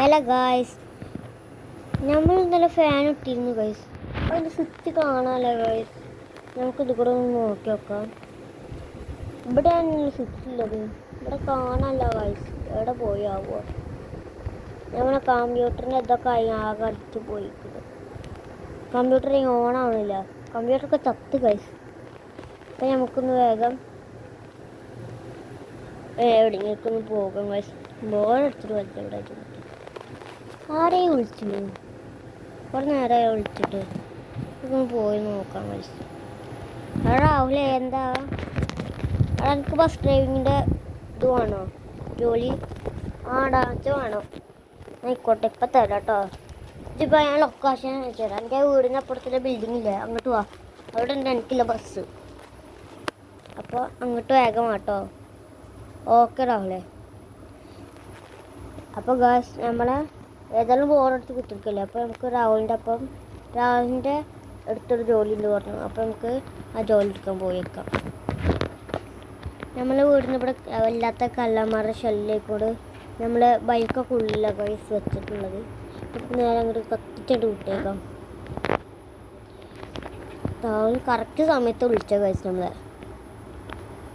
Hello guys, നമ്മൾ ഇന്നലെ fan ഇട്ടിരുന്നു ഗൈസ്. അതിൻ്റെ സ്വിച്ച് കാണാമല്ലോ ഗൈസ്. നമുക്ക് ഇത് കൂടെ ഒന്ന് നോക്കി നോക്കാം. ഇവിടെയാണ് സ്വിച്ച് ഉള്ളത്. ഇവിടെ കാണാമല്ലോ ഗൈസ്. എവിടെ പോയി ആവുമോ? നമ്മളെ കമ്പ്യൂട്ടറിൻ്റെ ഇതൊക്കെ ആകെ അടിച്ച് പോയിരിക്കുന്നു. കമ്പ്യൂട്ടർ ഓൺ ആവണില്ല. കമ്പ്യൂട്ടറൊക്കെ ചത്ത് ഗൈസ്. അപ്പം നമുക്കൊന്ന് വേഗം എവിടെയെങ്കിലും പോകാം ഗൈസ്. ബോറടിച്ചിട്ട് വലിച്ചെവിടെ ആരെയും വിളിച്ചു കുറേ നേരമായി വിളിച്ചിട്ട് ഇതൊന്ന് പോയി നോക്കാം ഗൈസ്. അവിടെ രാവിലെ എന്താ അവിടെ എനിക്ക് ബസ് ഡ്രൈവിങ്ങിൻ്റെ ഇത് വേണോ ജോലി? ഡാൻസ് വേണോ? ആയിക്കോട്ടെ, ഇപ്പം തരാം കേട്ടോ. ഇതിപ്പോൾ ഞാൻ ലൊക്കേഷൻ വെച്ചുതരാം. എൻ്റെ വീടിൻ്റെ അപ്പുറത്തുള്ള ബിൽഡിംഗ് ഇല്ലേ, അങ്ങോട്ട് പോവാ. അവിടെ ഉണ്ട് എനിക്കില്ല ബസ്. അപ്പോൾ അങ്ങോട്ട് വേഗം കേട്ടോ. ഓക്കെ രാവിലെ. അപ്പോൾ ഗായ്സ്, നമ്മളെ ഏതായാലും ബോറെടുത്ത് കുത്തിരിക്കല്ലേ. അപ്പോൾ നമുക്ക് രാഹുലിൻ്റെ അടുത്തൊരു ജോലി ഉണ്ട് പറഞ്ഞു. അപ്പോൾ നമുക്ക് ആ ജോലി എടുക്കാൻ പോയേക്കാം. നമ്മളെ വീടിന് ഇവിടെ വല്ലാത്ത കള്ളന്മാരുടെ ശല്യക്കൂട് നമ്മൾ ബൈക്കൊക്കെ ഉള്ളിലാണ് ഗൈസ് വെച്ചിട്ടുള്ളത്. നമുക്ക് നേരെ അങ്ങോട്ട് കത്തിച്ചിട്ട് വിട്ടേക്കാം. രാഹുൽ കറക്റ്റ് സമയത്ത് വിളിച്ച ഗൈസ് നമ്മളെ.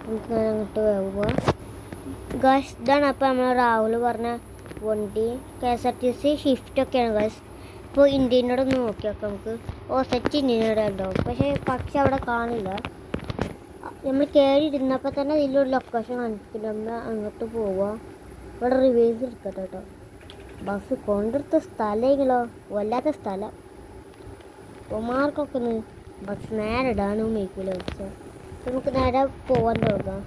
നമുക്ക് നേരെ അങ്ങോട്ട് പോവുക ഗൈസ്. ഇതാണ് അപ്പോൾ നമ്മൾ രാഹുൽ പറഞ്ഞ വണ്ടി. KSRTC ഷിഫ്റ്റൊക്കെയാണ് ഗൈസ്. ഇപ്പോൾ ഇന്ത്യനോട് ഒന്ന് നോക്കി നോക്കാം നമുക്ക്. സെറ്റ് ഇന്ത്യനോട് ഉണ്ടാവും, പക്ഷെ അവിടെ കാണില്ല. നമ്മൾ കയറി ഇരുന്നപ്പോൾ തന്നെ ഇതിലൊരു ലൊക്കേഷൻ കാണിക്കുന്നുണ്ട്. നമ്മൾ അങ്ങോട്ട് പോവുക. ഇവിടെ റിവേഴ്സ് എടുക്കട്ടെ കേട്ടോ. ബസ് കൊണ്ടെടുത്ത സ്ഥലമെങ്കിലോ വല്ലാത്ത സ്ഥലം. ഒമാർക്കൊക്കെ ഒന്ന് ബസ് നേരെ ഇടാനും വയ്ക്കില്ല. പക്ഷേ നമുക്ക് നേരെ പോകാൻ തുടങ്ങാം.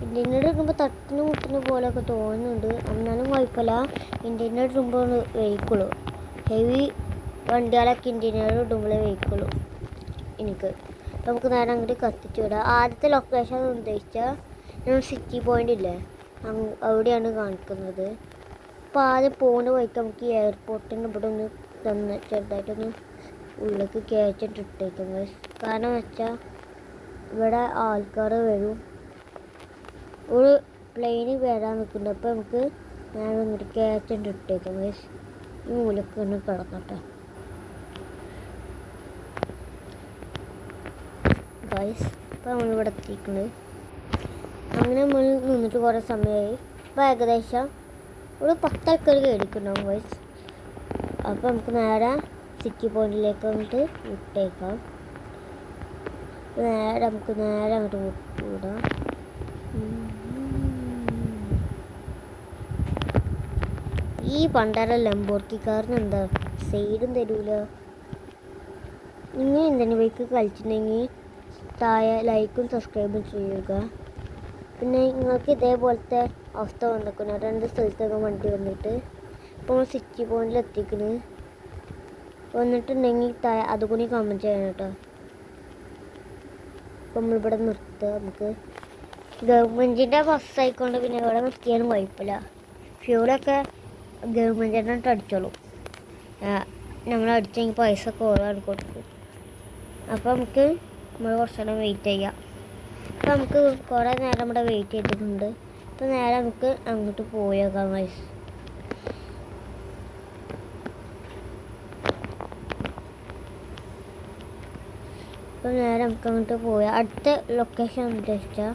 ഇന്ത്യനോട് ഇടുമ്പോൾ തട്ടിന് മുട്ടിന് പോലെയൊക്കെ തോന്നുന്നുണ്ട്. എന്നാലും കുഴപ്പമില്ല. ഇന്ത്യനോട് ഇടുമ്പോൾ വയ്ക്കുള്ളൂ. ഹെവി വണ്ടികളൊക്കെ ഇന്ത്യനോട് ഇടുമ്പോഴേ വയ്ക്കുള്ളൂ എനിക്ക്. നമുക്ക് നേരെ അങ്ങോട്ട് കത്തിച്ചു വിടാം. ആദ്യത്തെ ലൊക്കേഷൻ ഉദ്ദേശിച്ചാൽ നമ്മൾ സിറ്റി പോയിൻ്റ് ഇല്ലേ, അവിടെയാണ് കാണിക്കുന്നത്. അപ്പോൾ ആദ്യം പോകുന്ന വഴിക്ക് നമുക്ക് ഈ എയർപോർട്ടിൻ്റെ ഇവിടെ ഒന്ന് ചെറുതായിട്ടൊന്ന് ഉള്ളിലേക്ക് കയറ്റിട്ടിട്ടേക്കും. കാരണം വെച്ചാൽ ഇവിടെ ആൾക്കാർ വരും. ഒരു പ്ലെയിന് വരാൻ നിൽക്കുന്നുണ്ട്. അപ്പോൾ നമുക്ക് ഞാൻ ഇങ്ങോട്ട് കയറ്റിട്ട് ഇട്ടേക്കാം ഗൈസ്. ഈ മൂലക്ക് ഒന്ന് കിടക്കട്ടെ ഗൈസ്. അപ്പോൾ നമ്മളിവിടെ എത്തിക്കുന്നത്. അങ്ങനെ നമ്മൾ നിന്നിട്ട് കുറേ സമയമായി. അപ്പോൾ ഏകദേശം ഒരു 10 ആൾക്കാർ കയറിക്കുന്നുണ്ടാവും ഗൈസ്. അപ്പോൾ നമുക്ക് നേരെ സിറ്റി പോയിന്റിലേക്ക് വന്നിട്ട് വിട്ടേക്കാം. നമുക്ക് നേരെ അങ്ങോട്ട് വിടാം. ഈ പണ്ടാര ലംബോർഗിക്കാരന് എന്താ സൈഡും തരൂല. നിങ്ങൾ എന്തെങ്കിലും ബൈക്ക് കളിച്ചിട്ടുണ്ടെങ്കിൽ താഴെ ലൈക്കും സബ്സ്ക്രൈബും ചെയ്യുക. പിന്നെ നിങ്ങൾക്ക് ഇതേപോലത്തെ അവസ്ഥ വന്നിരിക്കുന്നു 2 സ്ഥലത്തൊക്കെ വണ്ടി വന്നിട്ട്. ഇപ്പോൾ സിറ്റി പോയിന്റിൽ എത്തിക്കുന്നു. വന്നിട്ടുണ്ടെങ്കിൽ താഴെ അതുകൂടി കമൻറ്റ് ചെയ്യണം കേട്ടോ. അപ്പോൾ നമ്മളിവിടെ നിർത്തുക. നമുക്ക് ഗവൺമെൻറ്റിൻ്റെ ബസ്സായിക്കൊണ്ട് പിന്നെ ഇവിടെ നിർത്തിയാലും കുഴപ്പമില്ല. ഫ്യൂലൊക്കെ ഗവൺമെൻറ്റിനെ അടിച്ചോളൂ. നമ്മൾ അടിച്ചെങ്കിൽ പൈസ കുറവാണ് കൊടുക്കും. അപ്പോൾ നമ്മൾ കുറച്ച് നേരം വെയിറ്റ് ചെയ്യാം. അപ്പോൾ നമുക്ക് കുറേ നേരം ഇവിടെ വെയിറ്റ് ചെയ്തിട്ടുണ്ട്. അപ്പോൾ നേരെ നമുക്ക് അങ്ങോട്ട് പോയേക്കാം ഗൈസ്. അപ്പോൾ നേരെ നമുക്ക് അങ്ങോട്ട് പോയാൽ അടുത്ത ലൊക്കേഷൻ ഉദ്ദേശിച്ചാൽ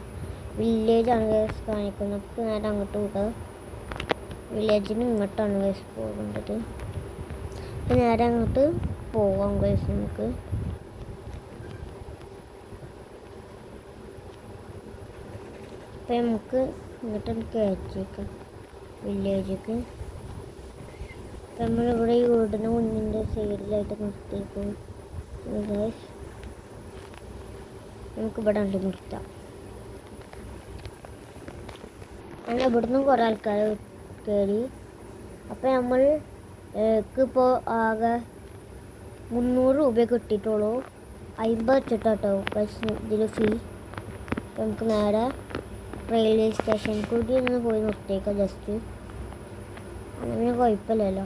വില്ലേജാണ് ഗൈസ് കാണിക്കുന്നത്. നമുക്ക് നേരെ അങ്ങോട്ട് പോകാം. വില്ലേജിന് ഇങ്ങോട്ടാണ് ഗൈസ് പോകേണ്ടത്. അപ്പോൾ നേരെ അങ്ങോട്ട് പോകാം ഗൈസ് നമുക്ക്. അപ്പോൾ നമുക്ക് ഇങ്ങോട്ട് കയറ്റിയേക്കാം വില്ലേജിലേക്ക്. അപ്പോൾ നമ്മളിവിടെ ഈ വീടിന് മുന്നിൻ്റെ സൈഡിലായിട്ട് നിർത്തിയേക്കും ഗൈസ്. നമുക്കിവിടെ ഉണ്ട് നിർത്താം. അങ്ങനെ ഇവിടുന്ന് കുറേ ആൾക്കാർ കയറി. അപ്പോൾ നമ്മൾക്കിപ്പോൾ ആകെ 300 രൂപ കിട്ടിയിട്ടുള്ളൂ. 50 വെച്ചിട്ടോ ഇതിൽ ഫീ. അപ്പോൾ നമുക്ക് നേരെ റെയിൽവേ സ്റ്റേഷനിൽ കൂടി ഒന്ന് പോയി നിർത്തിയേക്കാം ജസ്റ്റ്. അങ്ങനെ കുഴപ്പമില്ലല്ലോ.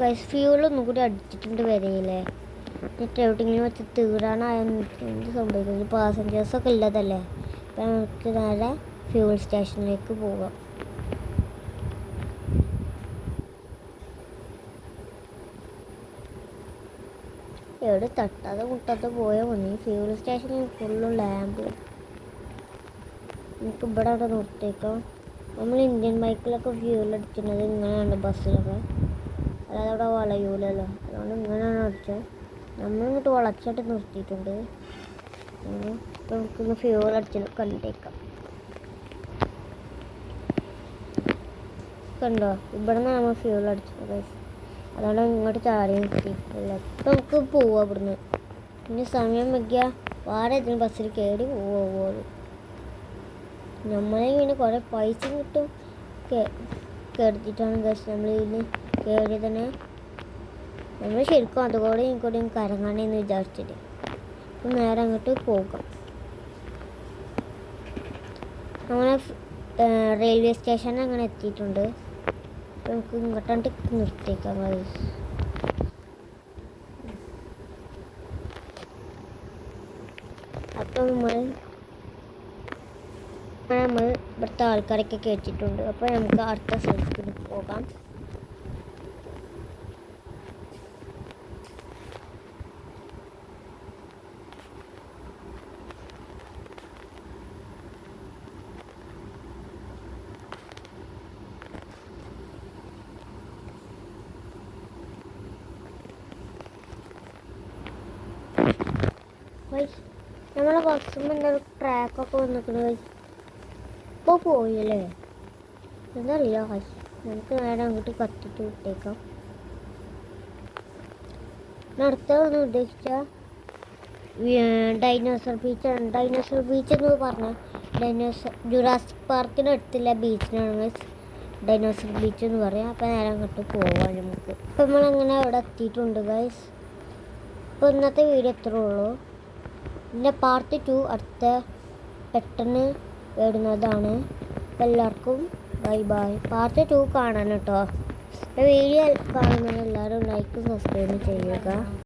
ഗൈസ് ഫ്യൂളൊന്നും കൂടി അടിച്ചിട്ടുണ്ട് വരയില്ലേ. എവിടെയെങ്കിലും വെച്ച് തീരാനായ എന്ത് സംഭവിക്കുന്നത്? പാസഞ്ചേഴ്സൊക്കെ ഉള്ളതല്ലേ. അപ്പം നമുക്ക് നേരെ ഫ്യൂൾ സ്റ്റേഷനിലേക്ക് പോകാം. എവിടെ തട്ടാതെ മുട്ടാതെ പോയാൽ മതി. ഫ്യൂൾ സ്റ്റേഷനിൽ ഫുള്ളും ലാമ്പ്. നമുക്ക് ഇവിടെ അവിടെ നിർത്തിയേക്കാം. നമ്മൾ ഇന്ത്യൻ ബൈക്കിലൊക്കെ ഫ്യൂൽ അടിക്കുന്നത് ഇങ്ങനെയാണ്, ബസ്സിലൊക്കെ. അതായത് അവിടെ വളയൂലല്ലോ, അതുകൊണ്ട് ഇങ്ങനെയാണ് അടിച്ചത്. നമ്മളിങ്ങോട്ട് വളച്ചായിട്ട് നിർത്തിയിട്ടുണ്ട്. ഇപ്പം നമുക്കൊന്ന് ഫ്യൂൽ അടിച്ചത് കണ്ടേക്കാം. കണ്ടോ, ഇവിടെ നിന്നാണ് നമ്മൾ ഫ്യൂൽ അടിച്ചത്. അതാണ് ഇങ്ങോട്ട് ചാടി നിർത്തിയിട്ടില്ല. ഇപ്പം നമുക്ക് പോവാം ഇവിടുന്ന്. പിന്നെ സമയം വയ്ക്കുക വേറെ ഏതെങ്കിലും ബസ്സിൽ കയറി പോവുള്ളൂ. നമ്മളിങ്ങനെ കുറേ പൈസ കിട്ടും കരുതിയിട്ടാണ് ഗസ് നമ്മൾ ഇതിന് കയറി തന്നെ. നമ്മൾ ശരിക്കും അതുകൂടെ ഇങ്ങോട്ടും കറങ്ങാണെന്ന് വിചാരിച്ചിട്ട് അപ്പം നേരെ അങ്ങോട്ട് പോകാം. നമ്മളെ റെയിൽവേ സ്റ്റേഷൻ അങ്ങനെ എത്തിയിട്ടുണ്ട്. അപ്പം നമുക്ക് ഇങ്ങോട്ടാണ്ട് നിർത്തിയേക്കാം. അപ്പം നമ്മൾ ഇവിടുത്തെ ആൾക്കാരൊക്കെ കയറ്റിയിട്ടുണ്ട്. അപ്പോൾ നമുക്ക് അടുത്ത സ്ഥലത്തിന് പോകാം. നമ്മളെ ബസ്സിൽ എന്തൊരു ട്രാക്കൊക്കെ വന്നിട്ടുണ്ട്. ഇപ്പോൾ പോയല്ലേ എന്താ അറിയില്ല. നമുക്ക് നേരെ അങ്ങോട്ട് കത്തിട്ട് വിട്ടേക്കാം. അടുത്തതെന്ന് ഉദ്ദേശിച്ചാൽ ഡൈനോസർ ബീച്ചാണ്. ഡൈനോസർ ബീച്ച് എന്ന് പറഞ്ഞാൽ ജുറാസിക് പാർക്കിന് അടുത്തുള്ള ബീച്ചിനാണ് ഡൈനോസർ ബീച്ച് എന്ന് പറയാം. അപ്പോൾ നേരെ അങ്ങോട്ട് പോവാം നമുക്ക്. അപ്പോൾ നമ്മളങ്ങനെ അവിടെ എത്തിയിട്ടുണ്ട് ഗൈസ്. അപ്പോൾ ഇന്നത്തെ വീഡിയോ ഇത്രേ ഉള്ളൂ. പിന്നെ പാർട്ട് 2 അടുത്ത പെട്ടെന്ന് വരുന്നതാണ്. എല്ലാവർക്കും ബൈ ബൈ. പാർട്ട് 2 കാണാൻ കേട്ടോ. വീഡിയോ കാണുന്നത് എല്ലാവരും ലൈക്കും സബ്സ്ക്രൈബും ചെയ്യുക.